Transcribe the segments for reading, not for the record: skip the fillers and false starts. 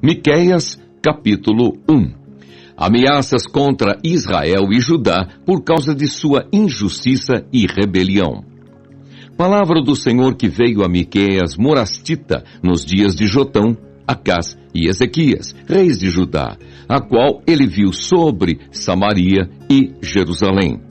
Miqueias, capítulo 1. Ameaças contra Israel e Judá por causa de sua injustiça e rebelião. Palavra do Senhor que veio a Miqueias morastita nos dias de Jotão, Acás e Ezequias, reis de Judá, a qual ele viu sobre Samaria e Jerusalém.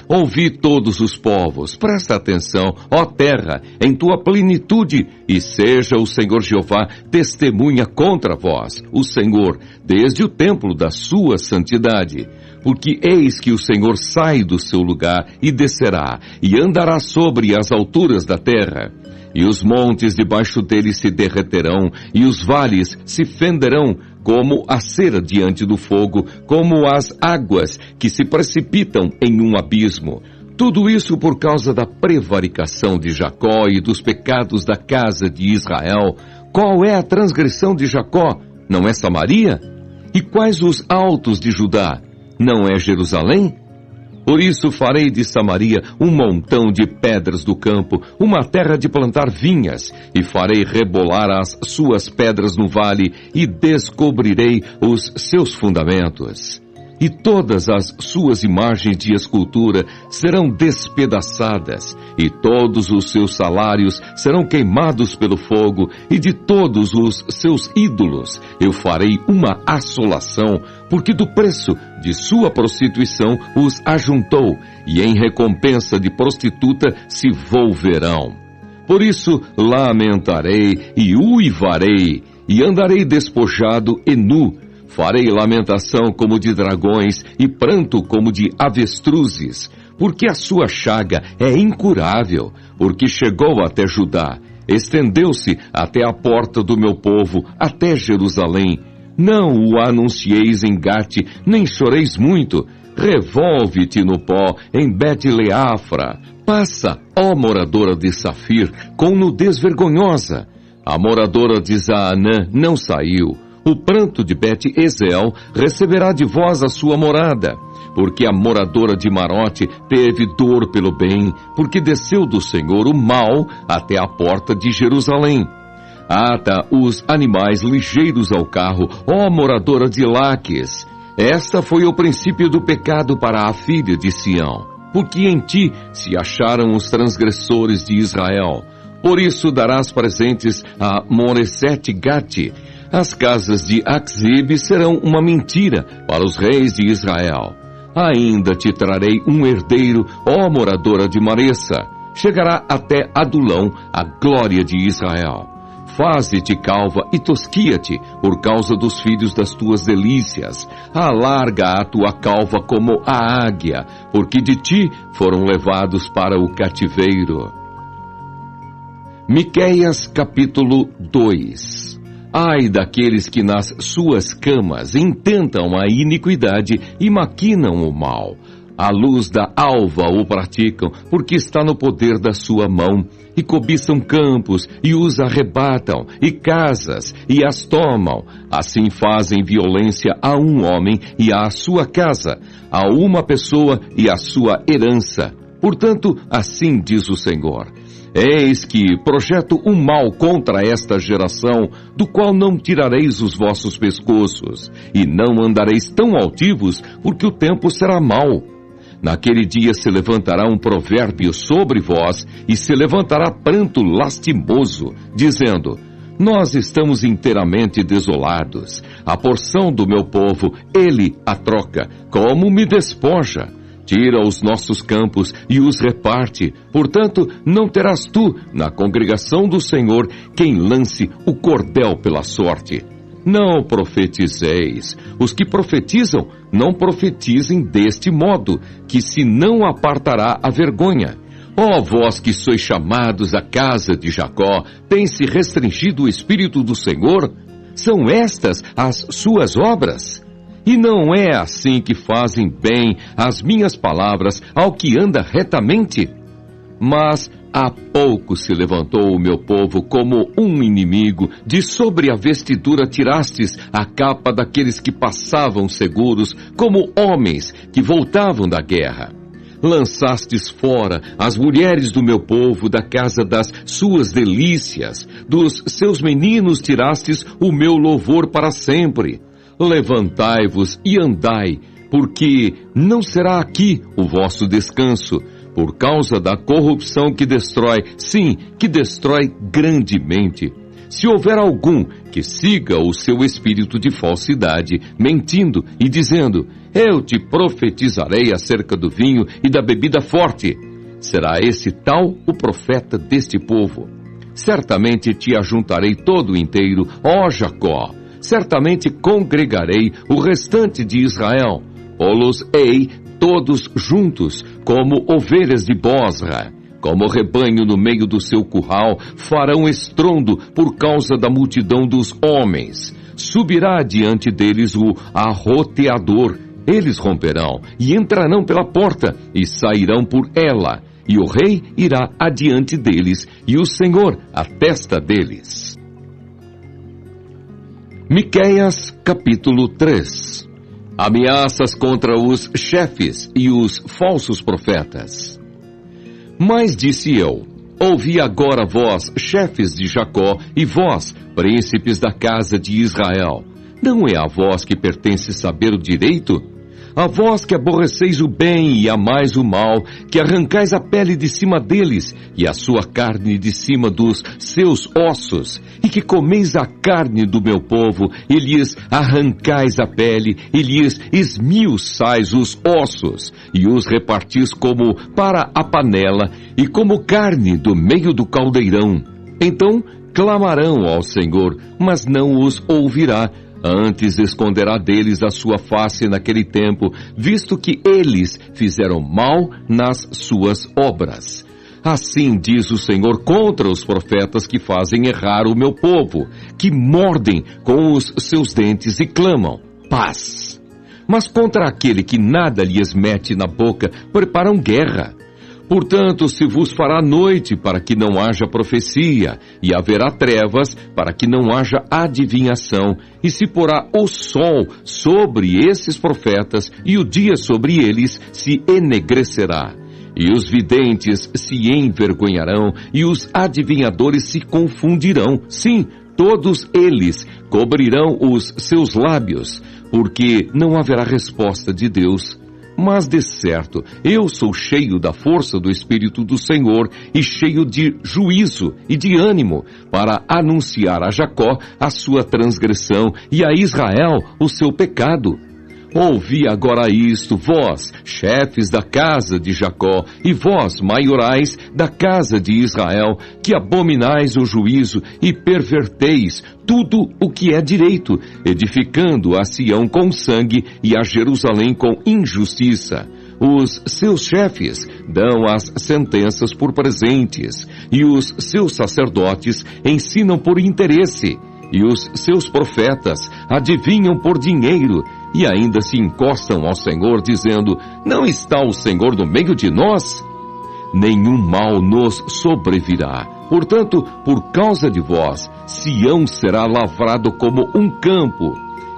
Ouvi todos os povos, presta atenção, ó terra, em tua plenitude, e seja o Senhor Jeová testemunha contra vós, o Senhor, desde o templo da sua santidade. Porque eis que o Senhor sai do seu lugar e descerá, e andará sobre as alturas da terra. E os montes debaixo dele se derreterão, e os vales se fenderão, como a cera diante do fogo, como as águas que se precipitam em um abismo. Tudo isso por causa da prevaricação de Jacó e dos pecados da casa de Israel. Qual é a transgressão de Jacó? Não é Samaria? E quais os altos de Judá? Não é Jerusalém? Por isso farei de Samaria um montão de pedras do campo, uma terra de plantar vinhas, e farei rebolar as suas pedras no vale, e descobrirei os seus fundamentos. E todas as suas imagens de escultura serão despedaçadas, e todos os seus salários serão queimados pelo fogo, e de todos os seus ídolos eu farei uma assolação, porque do preço de sua prostituição os ajuntou, e em recompensa de prostituta se volverão. Por isso lamentarei e uivarei, e andarei despojado e nu. Farei lamentação como de dragões e pranto como de avestruzes, porque a sua chaga é incurável, porque chegou até Judá, estendeu-se até a porta do meu povo, até Jerusalém. Não o anuncieis em Gate, nem choreis muito. Revolve-te no pó em Bet-Leafra. Passa, ó moradora de Safir, com nudez vergonhosa. A moradora de Zaanã não saiu. O pranto de Bet-Ezel receberá de vós a sua morada, porque a moradora de Marote teve dor pelo bem, porque desceu do Senhor o mal até a porta de Jerusalém. Ata os animais ligeiros ao carro, ó moradora de Laques. Esta foi o princípio do pecado para a filha de Sião, porque em ti se acharam os transgressores de Israel. Por isso darás presentes a Moresete-Gate. As casas de Aczib serão uma mentira para os reis de Israel. Ainda te trarei um herdeiro, ó moradora de Maressa. Chegará até Adulão a glória de Israel. Faze-te calva e tosquia-te por causa dos filhos das tuas delícias. Alarga a tua calva como a águia, porque de ti foram levados para o cativeiro. Miqueias capítulo 2. Ai daqueles que nas suas camas intentam a iniquidade e maquinam o mal. À luz da alva o praticam, porque está no poder da sua mão. E cobiçam campos, e os arrebatam, e casas, e as tomam. Assim fazem violência a um homem e à sua casa, a uma pessoa e à sua herança. Portanto, assim diz o Senhor: eis que projeto um mal contra esta geração, do qual não tirareis os vossos pescoços, e não andareis tão altivos, porque o tempo será mau. Naquele dia se levantará um provérbio sobre vós, e se levantará pranto lastimoso, dizendo: nós estamos inteiramente desolados. A porção do meu povo, ele a troca, como me despoja. Tira os nossos campos e os reparte. Portanto, não terás tu, na congregação do Senhor, quem lance o cordel pela sorte. Não profetizeis. Os que profetizam, não profetizem deste modo, que se não apartará a vergonha. Ó vós que sois chamados à casa de Jacó, tem-se restringido o Espírito do Senhor? São estas as suas obras? E não é assim que fazem bem as minhas palavras ao que anda retamente? Mas há pouco se levantou o meu povo como um inimigo, de sobre a vestidura tirastes a capa daqueles que passavam seguros, como homens que voltavam da guerra. Lançastes fora as mulheres do meu povo da casa das suas delícias. Dos seus meninos tirastes o meu louvor para sempre. Levantai-vos e andai, porque não será aqui o vosso descanso, por causa da corrupção que destrói, sim, que destrói grandemente. Se houver algum que siga o seu espírito de falsidade, mentindo e dizendo, eu te profetizarei acerca do vinho e da bebida forte, será esse tal o profeta deste povo. Certamente te ajuntarei todo inteiro, ó Jacó. Certamente congregarei o restante de Israel. Pô-los-ei todos juntos, como ovelhas de Bosra. Como rebanho no meio do seu curral, farão estrondo por causa da multidão dos homens. Subirá diante deles o arroteador. Eles romperão e entrarão pela porta e sairão por ela. E o rei irá adiante deles e o Senhor à testa deles. Miqueias, capítulo 3. Ameaças contra os chefes e os falsos profetas. Mas disse eu, ouvi agora vós, chefes de Jacó, e vós, príncipes da casa de Israel. Não é a vós que pertence saber o direito? A vós que aborreceis o bem e amais o mal, que arrancais a pele de cima deles, e a sua carne de cima dos seus ossos, e que comeis a carne do meu povo, e lhes arrancais a pele, e lhes esmiuçais os ossos, e os repartis como para a panela, e como carne do meio do caldeirão. Então clamarão ao Senhor, mas não os ouvirá. Antes esconderá deles a sua face naquele tempo, visto que eles fizeram mal nas suas obras. Assim diz o Senhor contra os profetas que fazem errar o meu povo, que mordem com os seus dentes e clamam, paz. Mas contra aquele que nada lhes mete na boca, preparam guerra. Portanto, se vos fará noite para que não haja profecia, e haverá trevas para que não haja adivinhação, e se porá o sol sobre esses profetas, e o dia sobre eles se enegrecerá. E os videntes se envergonharão, e os adivinhadores se confundirão. Sim, todos eles cobrirão os seus lábios, porque não haverá resposta de Deus. Mas de certo, eu sou cheio da força do Espírito do Senhor e cheio de juízo e de ânimo para anunciar a Jacó a sua transgressão e a Israel o seu pecado. Ouvi agora isto, vós, chefes da casa de Jacó, e vós, maiorais da casa de Israel, que abominais o juízo e perverteis tudo o que é direito, edificando a Sião com sangue e a Jerusalém com injustiça. Os seus chefes dão as sentenças por presentes, e os seus sacerdotes ensinam por interesse, e os seus profetas adivinham por dinheiro, e ainda se encostam ao Senhor, dizendo, não está o Senhor no meio de nós? Nenhum mal nos sobrevirá. Portanto, por causa de vós, Sião será lavrado como um campo,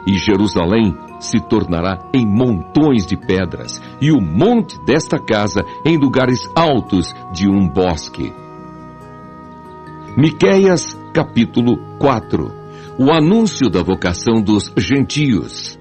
e Jerusalém se tornará em montões de pedras, e o monte desta casa em lugares altos de um bosque. Miqueias, capítulo 4. O anúncio da vocação dos gentios.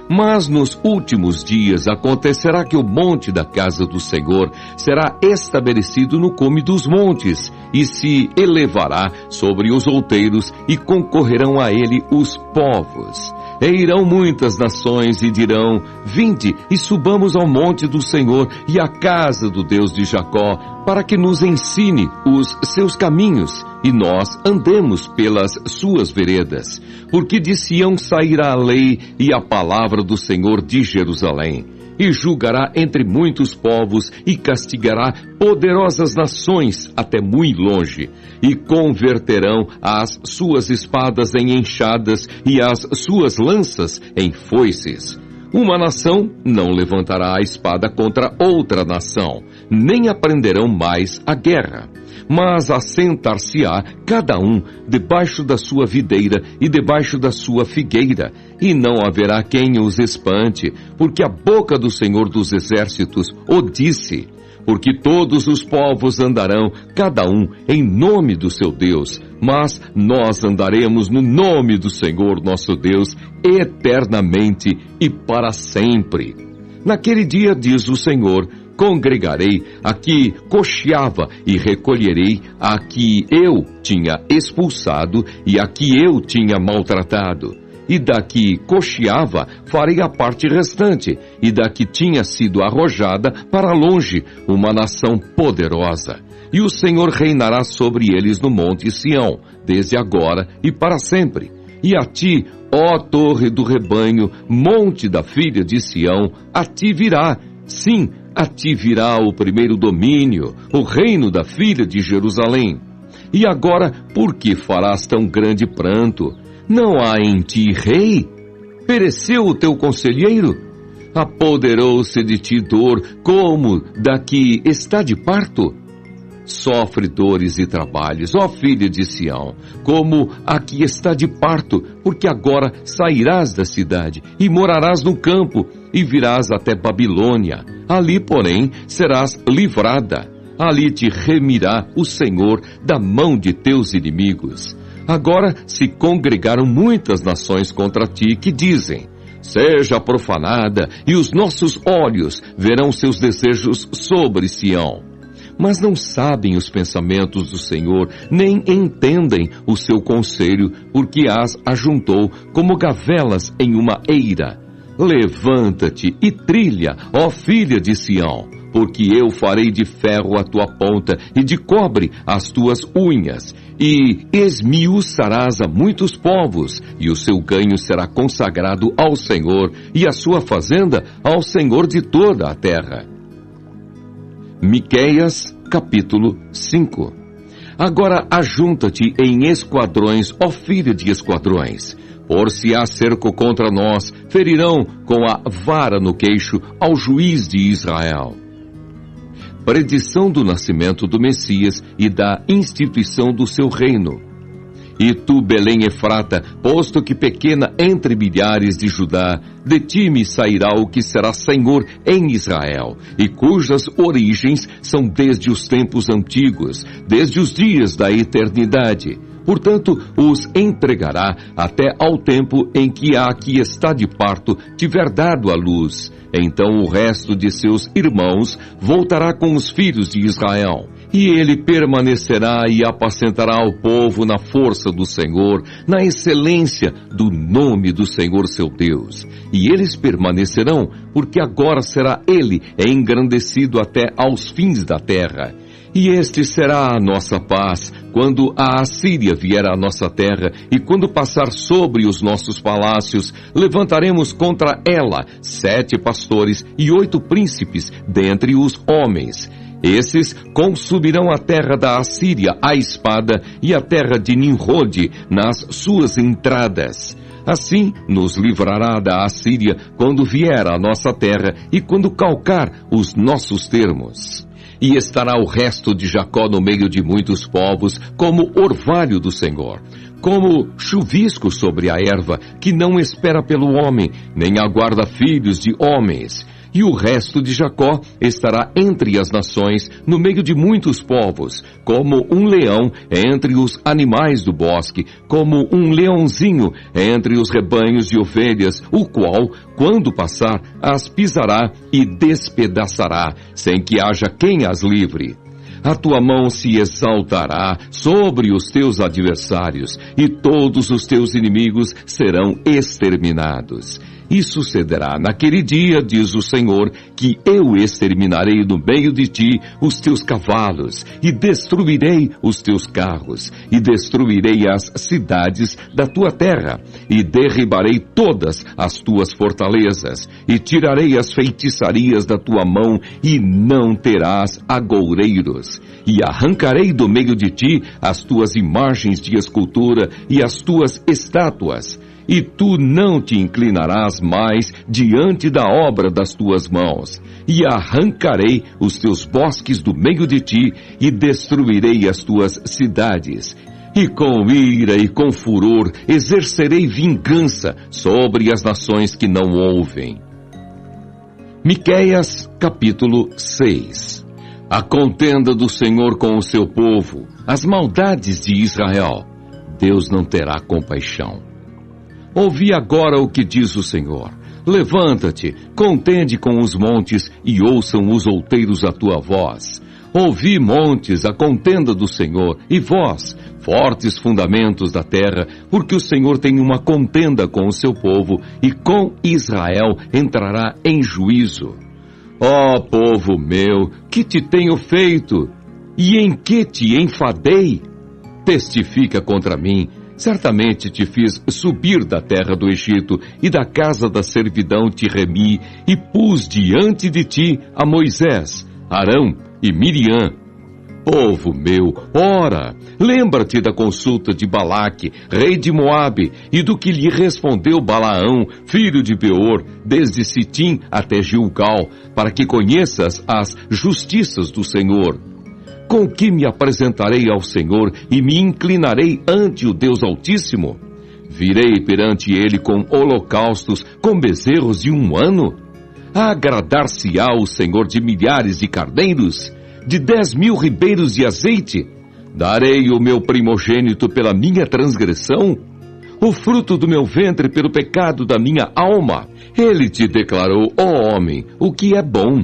Mas nos últimos dias acontecerá que o monte da casa do Senhor será estabelecido no cume dos montes, e se elevará sobre os outeiros, e concorrerão a ele os povos. E irão muitas nações e dirão, vinde e subamos ao monte do Senhor e à casa do Deus de Jacó, para que nos ensine os seus caminhos, e nós andemos pelas suas veredas. Porque de Sião sairá a lei e a palavra do Senhor de Jerusalém. E julgará entre muitos povos, e castigará poderosas nações até muito longe. E converterão as suas espadas em enxadas, e as suas lanças em foices. Uma nação não levantará a espada contra outra nação, nem aprenderão mais a guerra. Mas assentar-se-á cada um debaixo da sua videira e debaixo da sua figueira, e não haverá quem os espante, porque a boca do Senhor dos Exércitos o disse. Porque todos os povos andarão, cada um, em nome do seu Deus, mas nós andaremos no nome do Senhor nosso Deus, eternamente e para sempre. Naquele dia, diz o Senhor, congregarei a que coxeava e recolherei a que eu tinha expulsado e a que eu tinha maltratado. E da que coxeava farei a parte restante, e da que tinha sido arrojada para longe, uma nação poderosa. E o Senhor reinará sobre eles no monte Sião, desde agora e para sempre. E a ti, ó torre do rebanho, monte da filha de Sião, a ti virá, sim, a ti virá o primeiro domínio, o reino da filha de Jerusalém. E agora, por que farás tão grande pranto? Não há em ti rei? Pereceu o teu conselheiro? Apoderou-se de ti dor, como da que está de parto? Sofre dores e trabalhos, ó filha de Sião, como a que está de parto, porque agora sairás da cidade e morarás no campo e virás até Babilônia. Ali, porém, serás livrada. Ali te remirá o Senhor da mão de teus inimigos. Agora se congregaram muitas nações contra ti, que dizem: seja profanada, e os nossos olhos verão seus desejos sobre Sião. Mas não sabem os pensamentos do Senhor, nem entendem o seu conselho, porque as ajuntou como gavelas em uma eira. Levanta-te e trilha, ó filha de Sião, porque eu farei de ferro a tua ponta e de cobre as tuas unhas, e esmiuçarás a muitos povos, e o seu ganho será consagrado ao Senhor, e a sua fazenda ao Senhor de toda a terra. Miqueias, capítulo 5. Agora ajunta-te em esquadrões, ó filha de esquadrões. Por-se-á cerco contra nós, ferirão com a vara no queixo ao juiz de Israel. Predição do nascimento do Messias e da instituição do seu reino. E tu, Belém Efrata, posto que pequena entre milhares de Judá, de ti me sairá o que será Senhor em Israel, e cujas origens são desde os tempos antigos, desde os dias da eternidade. Portanto, os entregará até ao tempo em que a que está de parto tiver dado à luz. Então o resto de seus irmãos voltará com os filhos de Israel. E ele permanecerá e apacentará o povo na força do Senhor, na excelência do nome do Senhor seu Deus. E eles permanecerão, porque agora será ele engrandecido até aos fins da terra. E este será a nossa paz, quando a Assíria vier à nossa terra, e quando passar sobre os nossos palácios, levantaremos contra ela 7 pastores e 8 príncipes dentre os homens. Esses consumirão a terra da Assíria à espada e a terra de Nimrode nas suas entradas. Assim nos livrará da Assíria quando vier à nossa terra e quando calcar os nossos termos. E estará o resto de Jacó no meio de muitos povos, como orvalho do Senhor, como chuvisco sobre a erva, que não espera pelo homem, nem aguarda filhos de homens. E o resto de Jacó estará entre as nações, no meio de muitos povos, como um leão entre os animais do bosque, como um leãozinho entre os rebanhos de ovelhas, o qual, quando passar, as pisará e despedaçará, sem que haja quem as livre. A tua mão se exaltará sobre os teus adversários, e todos os teus inimigos serão exterminados. E sucederá naquele dia, diz o Senhor, que eu exterminarei no meio de ti os teus cavalos, e destruirei os teus carros, e destruirei as cidades da tua terra, e derribarei todas as tuas fortalezas, e tirarei as feitiçarias da tua mão, e não terás agoureiros. E arrancarei do meio de ti as tuas imagens de escultura e as tuas estátuas, e tu não te inclinarás mais diante da obra das tuas mãos, e arrancarei os teus bosques do meio de ti, e destruirei as tuas cidades. E com ira e com furor exercerei vingança sobre as nações que não ouvem. Miqueias, capítulo 6. A contenda do Senhor com o seu povo, as maldades de Israel. Deus não terá compaixão. Ouvi agora o que diz o Senhor. Levanta-te, contende com os montes, e ouçam os outeiros a tua voz. Ouvi, montes, a contenda do Senhor, e vós, fortes fundamentos da terra, porque o Senhor tem uma contenda com o seu povo, e com Israel entrará em juízo. Ó povo meu, que te tenho feito? E em que te enfadei? Testifica contra mim. Certamente te fiz subir da terra do Egito, e da casa da servidão te remi, e pus diante de ti a Moisés, Arão e Miriam. Povo meu, ora, lembra-te da consulta de Balaque, rei de Moabe, e do que lhe respondeu Balaão, filho de Beor, desde Sitim até Gilgal, para que conheças as justiças do Senhor. Com que me apresentarei ao Senhor e me inclinarei ante o Deus Altíssimo? Virei perante ele com holocaustos, com bezerros de 1 ano? Agradar-se-á o Senhor de milhares de carneiros? De 10.000 ribeiros de azeite? Darei o meu primogênito pela minha transgressão? O fruto do meu ventre pelo pecado da minha alma? Ele te declarou, ó homem, o que é bom.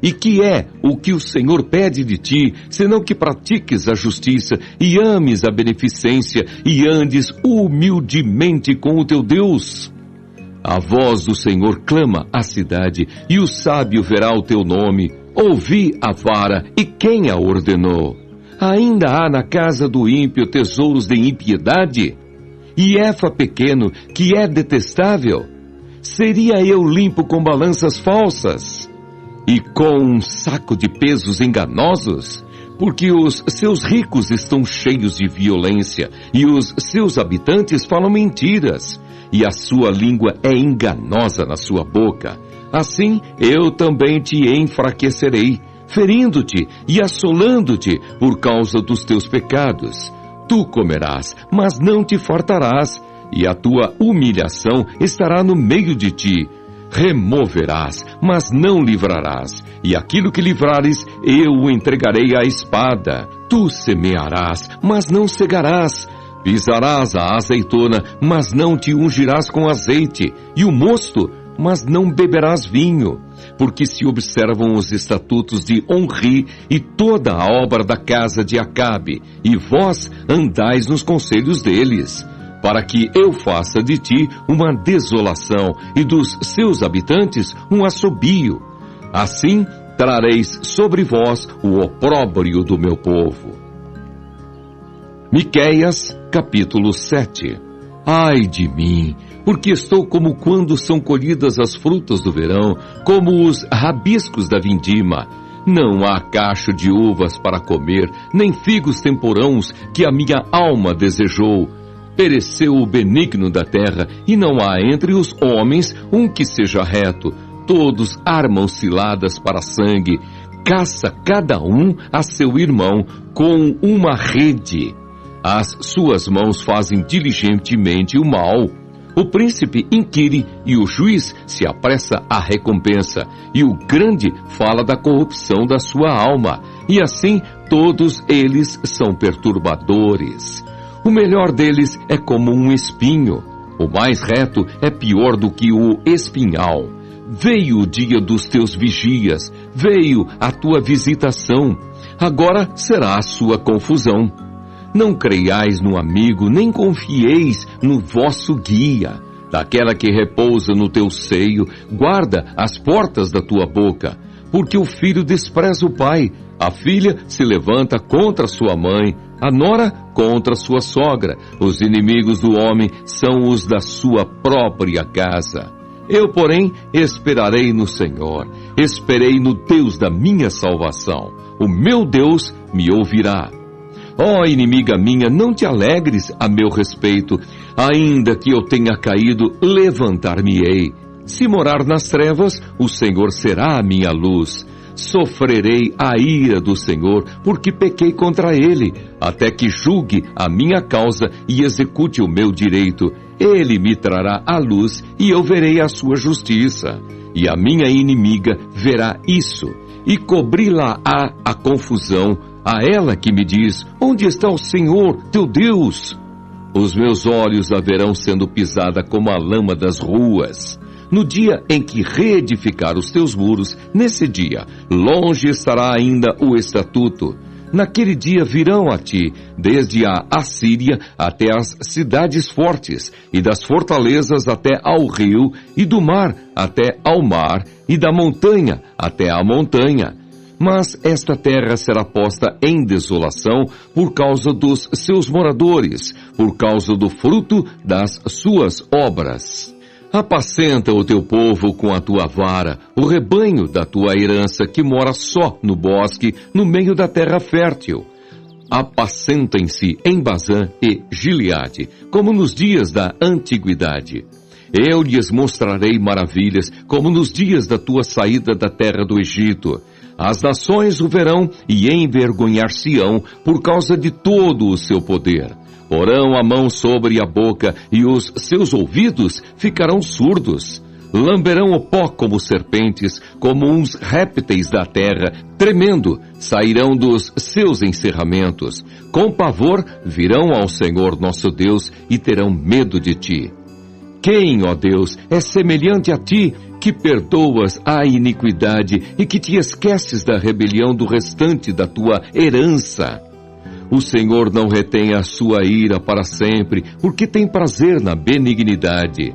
E que é o que o Senhor pede de ti, senão que pratiques a justiça e ames a beneficência e andes humildemente com o teu Deus? A voz do Senhor clama à cidade, e o sábio verá o teu nome. Ouvi a vara, e quem a ordenou? Ainda há na casa do ímpio tesouros de impiedade? E Efa pequeno, que é detestável? Seria eu limpo com balanças falsas? E com um saco de pesos enganosos? Porque os seus ricos estão cheios de violência, e os seus habitantes falam mentiras, e a sua língua é enganosa na sua boca. Assim eu também te enfraquecerei, ferindo-te e assolando-te por causa dos teus pecados. Tu comerás, mas não te fartarás, e a tua humilhação estará no meio de ti. Removerás, mas não livrarás, e aquilo que livrares, eu o entregarei à espada. Tu semearás, mas não cegarás. Pisarás a azeitona, mas não te ungirás com azeite, e o mosto, mas não beberás vinho. Porque se observam os estatutos de Onri e toda a obra da casa de Acabe, e vós andais nos conselhos deles, para que eu faça de ti uma desolação e dos seus habitantes um assobio. Assim trareis sobre vós o opróbrio do meu povo. Miqueias, capítulo 7. Ai de mim, porque estou como quando são colhidas as frutas do verão, como os rabiscos da vindima. Não há cacho de uvas para comer, nem figos temporãos que a minha alma desejou. Pereceu o benigno da terra, e não há entre os homens um que seja reto. Todos armam ciladas para sangue. Caça cada um a seu irmão com uma rede. As suas mãos fazem diligentemente o mal. O príncipe inquire, e o juiz se apressa à recompensa, e o grande fala da corrupção da sua alma, e assim todos eles são perturbadores. O melhor deles é como um espinho, o mais reto é pior do que o espinhal. Veio o dia dos teus vigias, veio a tua visitação, agora será a sua confusão. Não creiais no amigo, nem confieis no vosso guia. Daquela que repousa no teu seio, guarda as portas da tua boca, porque o filho despreza o pai, a filha se levanta contra sua mãe, a nora contra sua sogra. Os inimigos do homem são os da sua própria casa. Eu, porém, esperarei no Senhor, esperei no Deus da minha salvação. O meu Deus me ouvirá. Ó inimiga minha, não te alegres a meu respeito, Ainda que eu tenha caído, levantar-me-ei. Se morar nas trevas, o Senhor será a minha luz. Sofrerei a ira do Senhor, porque pequei contra ele, até que julgue a minha causa e execute o meu direito. Ele me trará a luz e eu verei a sua justiça. E a minha inimiga verá isso, e cobri-la-á a confusão, a ela que me diz: onde está o Senhor, teu Deus? Os meus olhos a verão sendo pisada como a lama das ruas. No dia em que reedificar os teus muros, nesse dia, longe estará ainda o estatuto. Naquele dia virão a ti, desde a Assíria até as cidades fortes, e das fortalezas até ao rio, e do mar até ao mar, e da montanha até a montanha. Mas esta terra será posta em desolação por causa dos seus moradores, por causa do fruto das suas obras. Apacenta o teu povo com a tua vara, o rebanho da tua herança que mora só no bosque, no meio da terra fértil. Apacentem-se em Bazã e Gileade, como nos dias da antiguidade. Eu lhes mostrarei maravilhas, como nos dias da tua saída da terra do Egito. As nações o verão e envergonhar-se-ão por causa de todo o seu poder. Porão a mão sobre a boca e os seus ouvidos ficarão surdos. Lamberão o pó como serpentes, como uns répteis da terra, tremendo, sairão dos seus encerramentos. Com pavor virão ao Senhor nosso Deus e terão medo de ti. Quem, ó Deus, é semelhante a ti, que perdoas a iniquidade e que te esqueces da rebelião do restante da tua herança? O Senhor não retém a sua ira para sempre, porque tem prazer na benignidade.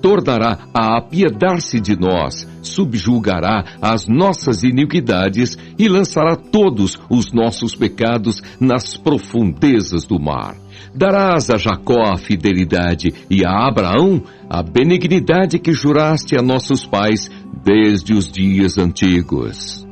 Tornará a apiedar-se de nós, subjugará as nossas iniquidades e lançará todos os nossos pecados nas profundezas do mar. Darás a Jacó a fidelidade e a Abraão a benignidade que juraste a nossos pais desde os dias antigos.